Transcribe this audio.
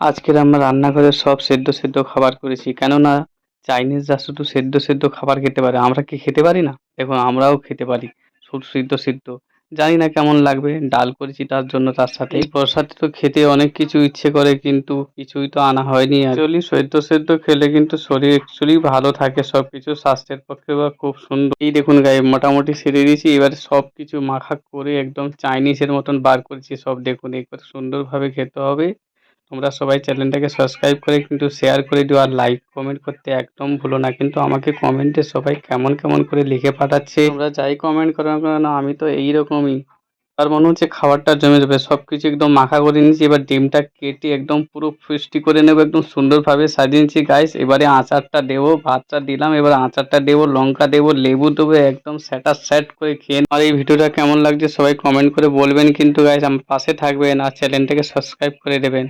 আজকের আমরা রান্নাঘরে সব সেদ্ধ সেদ্ধ খাবার করেছি, কেননা চাইনিজরা শুধু সেদ্ধ সেদ্ধ খাবার খেতে পারে, আমরা কি খেতে পারি না? দেখুন আমরাও খেতে পারি শুধু সিদ্ধ সিদ্ধ। জানি না কেমন লাগবে, ডাল করেছি তার জন্য, তার সাথে এই বর্ষাতে তো খেতে অনেক কিছু ইচ্ছে করে কিন্তু কিছুই তো আনা হয়নি। অ্যাকচুয়ালি সেদ্ধ সেদ্ধ খেলে কিন্তু শরীর অ্যাকচুয়ালি ভালো থাকে, সব কিছু স্বাস্থ্যের পক্ষে বা খুব সুন্দর। এই দেখুন গায়ে মোটামুটি সেরে দিয়েছি, এবারে সব কিছু মাখা করে একদম চাইনিজের মতন বার করেছি সব। দেখুন একবার সুন্দরভাবে খেতে হবে। তোমরা সবাই চ্যানেলটাকে সাবস্ক্রাইব করে কিন্তু শেয়ার করে দিও, আর লাইক কমেন্ট করতে একদম ভুলো না। কিন্তু আমাকে কমেন্টে সবাই কেমন কেমন করে লিখে পাঠাচ্ছে, তোমরা যাই কমেন্ট করো না কেন আমি তো এইরকমই। আর মনে হচ্ছে খাবারটা জমে যাবে, সব কিছু একদম মাখা করে নিয়েছি। এবার ডিমটা কেটে একদম পুরো ফিস্টি করে নেবো, একদম সুন্দরভাবে সাজিয়ে নিয়েছি গাইস। এবারে আচারটা দেবো, ভাতটা দিলাম, এবার আচারটা দেবো, লঙ্কা দেবো, লেবু দেবো, একদম স্যাটার স্যাট করে খেয়ে। আর এই ভিডিওটা কেমন লাগছে সবাই কমেন্ট করে বলবেন কিন্তু গাইস, আমার পাশে থাকবেন আর চ্যানেলটাকে সাবস্ক্রাইব করে দেবেন।